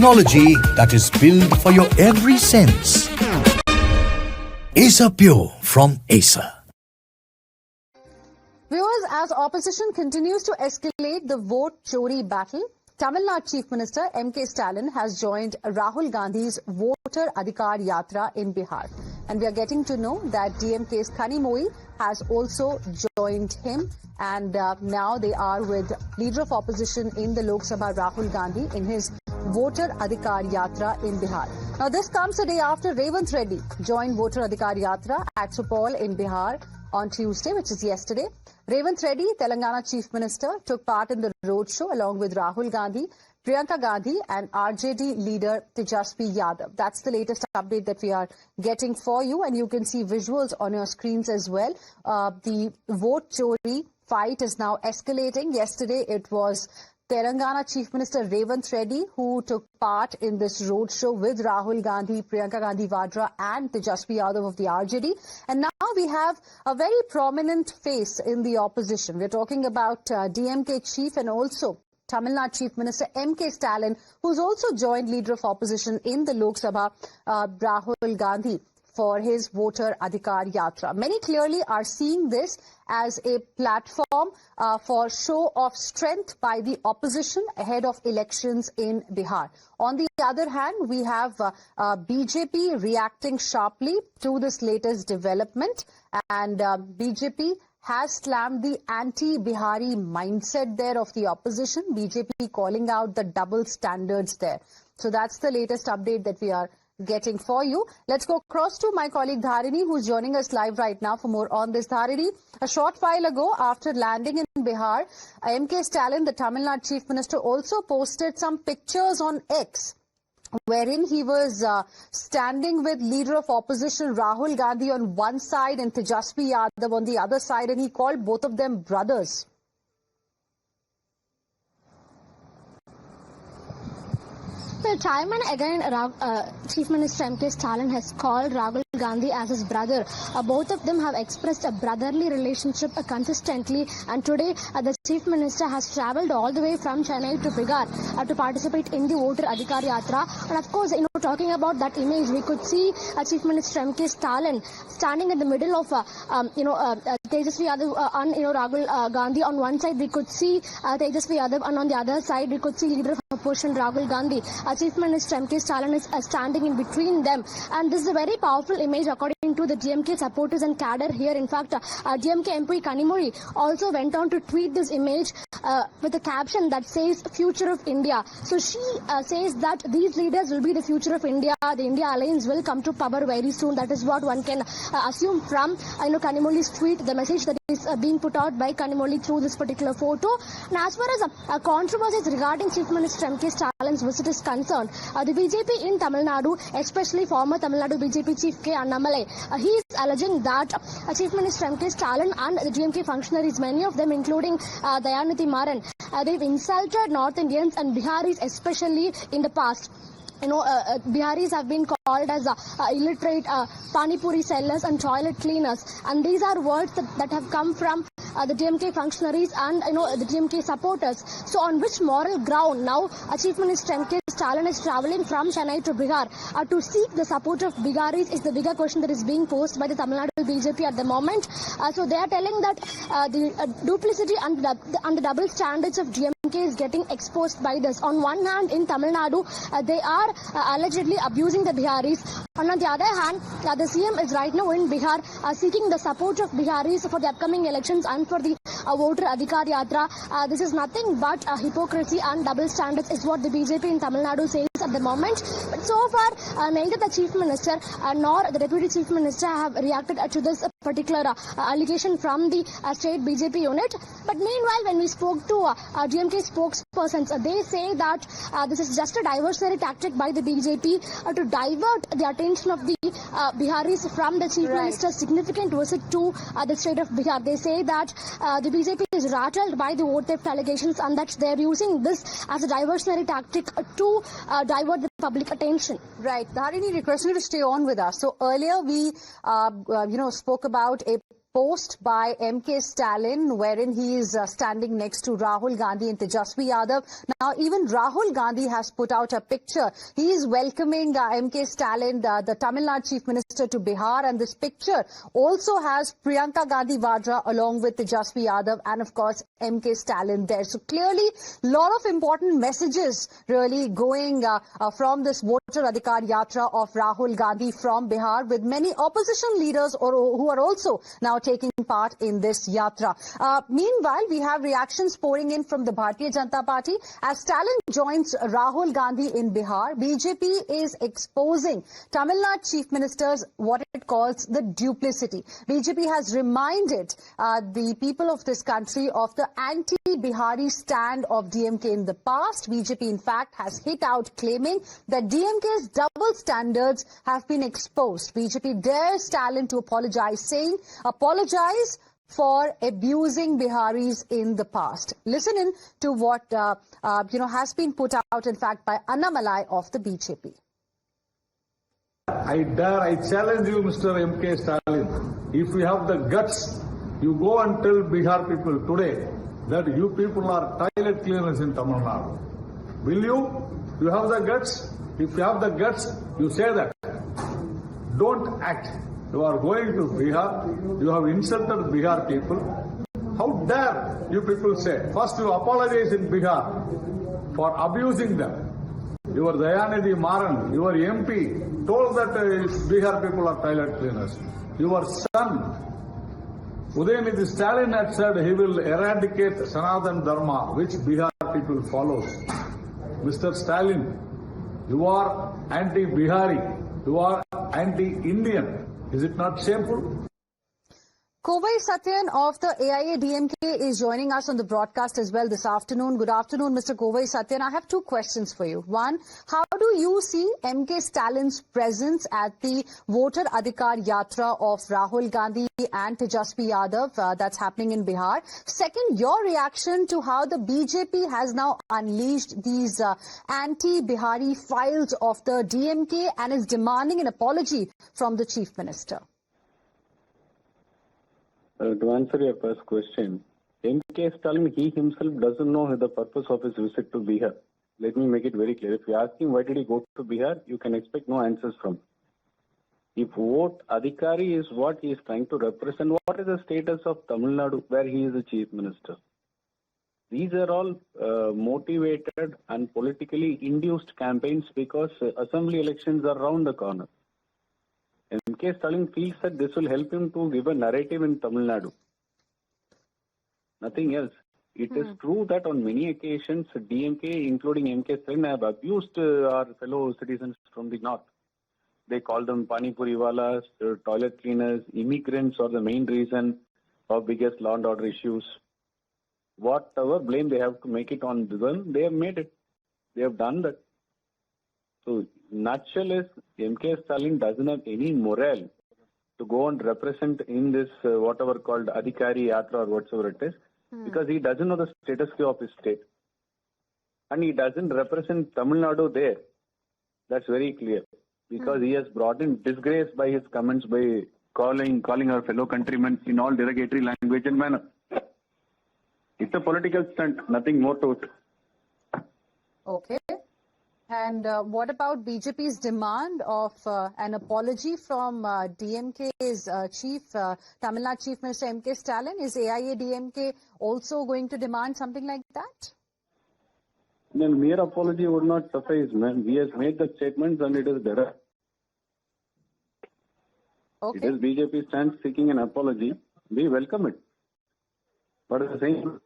technology that is built for your every sense. Acer Pure from Acer. Viewers, as opposition continues to escalate the vote chori battle, Tamil Nadu Chief Minister M.K. Stalin has joined Rahul Gandhi's Voter Adhikar Yatra in Bihar. And we are getting to know that DMK's Kanimozhi has also joined him. And now they are with Leader of Opposition in the Lok Sabha, Rahul Gandhi, in his Voter Adhikar Yatra in Bihar. Now this comes a day after Revanth Reddy joined Voter Adhikar Yatra at Supaul in Bihar on Tuesday, which is yesterday. Revanth Reddy, Telangana Chief Minister, took part in the roadshow along with Rahul Gandhi, Priyanka Gandhi and RJD leader Tejasvi Yadav. That's the latest update that we are getting for you, and you can see visuals on your screens as well. The vote chori fight is now escalating. Yesterday it was Telangana Chief Minister Revanth Reddy who took part in this roadshow with Rahul Gandhi, Priyanka Gandhi Vadra and Tejasvi Yadav of the RJD. And now we have a very prominent face in the opposition. We're talking about DMK Chief and also Tamil Nadu Chief Minister M.K. Stalin, who's also joined Leader of Opposition in the Lok Sabha, Rahul Gandhi, for his Voter Adhikar Yatra. Many clearly are seeing this as a platform for show of strength by the opposition ahead of elections in Bihar. On the other hand, we have BJP reacting sharply to this latest development, and BJP has slammed the anti-Bihari mindset there of the opposition, BJP calling out the double standards there. So that's the latest update that we are getting for you. Let's go across to my colleague Dharini, who's joining us live right now for more on this. Dharini, a short while ago, after landing in Bihar, M.K. Stalin, the Tamil Nadu Chief Minister, also posted some pictures on X, wherein he was standing with Leader of Opposition Rahul Gandhi on one side and Tejasvi Yadav on the other side, and he called both of them brothers. So time and again, Chief Minister M.K. Stalin has called Rahul Gandhi as his brother. Both of them have expressed a brotherly relationship consistently, and today the Chief Minister has travelled all the way from Chennai to Bihar to participate in the Voter Adhikar Yatra. And of course, talking about that image, we could see Chief Minister M.K. Stalin standing in the middle of Tejasvi Yadav and Rahul Gandhi. On one side we could see Tejasvi Yadav, and on the other side we could see Leader of Opposition Rahul Gandhi. Chief Minister M.K. Stalin is standing in between them, and this is a very powerful image according to the DMK supporters and cadre here. In fact, DMK MP Kanimozhi also went on to tweet this image with a caption that says "Future of India." So she says that these leaders will be the future of India. The India Alliance will come to power very soon. That is what one can assume from Kanimozhi's tweet, the message that is being put out by Kanimozhi through this particular photo. And as far as controversies regarding Chief Minister M.K. Stalin's visit is concerned, the BJP in Tamil Nadu, especially former Tamil Nadu BJP Chief K. Annamalai, he is alleging that Chief Minister M.K. Stalin and the DMK functionaries, many of them including Dayanati Maran, they've insulted North Indians and Biharis especially in the past. Biharis have been called as illiterate pani puri sellers and toilet cleaners, and these are words that have come from the DMK functionaries and the DMK supporters. So on which moral ground now Chief Minister M.K. Stalin is travelling from Chennai to Bihar to seek the support of Biharis is the bigger question that is being posed by the Tamil Nadu BJP at the moment. So they are telling that the duplicity and the double standards of DMK is getting exposed by this. On one hand, in Tamil Nadu, they are allegedly abusing the Biharis. And on the other hand, the CM is right now in Bihar seeking the support of Biharis for the upcoming elections and for the Voter Adhikar Yatra. This is nothing but hypocrisy and double standards is what the BJP in Tamil Nadu says at the moment. But so far, neither the Chief Minister nor the Deputy Chief Minister have reacted to this particular allegation from the state BJP unit. But meanwhile, when we spoke to DMK spokespersons, they say that this is just a diversionary tactic by the BJP to divert the attention of the Biharis from the Chief Minister's significant visit to the state of Bihar. They say that the BJP is rattled by the vote theft allegations and that they are using this as a diversionary tactic to divert the public attention. Right. Dharini, requesting you to stay on with us. So earlier we, spoke about a post by MK Stalin, wherein he is standing next to Rahul Gandhi and Tejasvi Yadav. Now, even Rahul Gandhi has put out a picture. He is welcoming MK Stalin, the Tamil Nadu Chief Minister, to Bihar, and this picture also has Priyanka Gandhi Vadra along with Tejasvi Yadav and, of course, MK Stalin there. So clearly, a lot of important messages really going from this Voter Adhikar Yatra of Rahul Gandhi from Bihar, with many opposition leaders who are also now taking part in this yatra. Meanwhile, we have reactions pouring in from the Bharatiya Janata Party. As Stalin joins Rahul Gandhi in Bihar, BJP is exposing Tamil Nadu Chief Minister's what it calls the duplicity. BJP has reminded the people of this country of the anti-Bihari stand of DMK in the past. BJP, in fact, has hit out claiming that DMK's double standards have been exposed. BJP dares Stalin to apologize, saying, apologize for abusing Biharis in the past. Listen in to what has been put out, in fact, by Annamalai of the BJP. I challenge you, Mr. M.K. Stalin. If you have the guts, you go and tell Bihar people today that you people are toilet cleaners in Tamil Nadu. Will you? You have the guts? If you have the guts, you say that. Don't act. You are going to Bihar. You have insulted Bihar people. How dare you people say? First you apologize in Bihar for abusing them. Your Dayanidhi Maran, your MP, told that Bihar people are toilet cleaners. Your son, Udayamidhi Stalin, had said he will eradicate Sanatana Dharma, which Bihar people follows. Mr. Stalin, you are anti-Bihari, you are anti-Indian. Is it not shameful? Kovai Satyan of the AIADMK is joining us on the broadcast as well this afternoon. Good afternoon, Mr. Kovai Satyan. I have two questions for you. One, how do you see MK Stalin's presence at the Voter Adhikar Yatra of Rahul Gandhi and Tejasvi Yadav that's happening in Bihar? Second, your reaction to how the BJP has now unleashed these anti-Bihari files of the DMK and is demanding an apology from the Chief Minister. To answer your first question, M.K. Stalin, he himself doesn't know the purpose of his visit to Bihar. Let me make it very clear. If you ask him why did he go to Bihar, you can expect no answers from him. If vote Adhikari is what he is trying to represent, what is the status of Tamil Nadu where he is the chief minister? These are all motivated and politically induced campaigns because assembly elections are around the corner. M.K. Stalin feels that this will help him to give a narrative in Tamil Nadu. Nothing else. It is true that on many occasions, DMK, including M.K. Stalin, have abused our fellow citizens from the north. They call them Pani Puri Walas, toilet cleaners, immigrants are the main reason of biggest law and order issues. Whatever blame they have to make it on them, they have made it. They have done that. So, nutshell is M.K. Stalin doesn't have any morale to go and represent in this whatever called Adhikari Yatra or whatsoever it is, because he doesn't know the status quo of his state. And he doesn't represent Tamil Nadu there. That's very clear. Because he has brought in disgrace by his comments by calling our fellow countrymen in all derogatory language and manner. It's a political stunt, nothing more to it. Okay. And what about BJP's demand of an apology from DMK's Tamil Nadu Chief Minister M.K. Stalin? Is AIADMK also going to demand something like that? Then mere apology would not suffice, man. He has made the statements and it is there. Okay. It is BJP stands seeking an apology. We welcome it. But at the same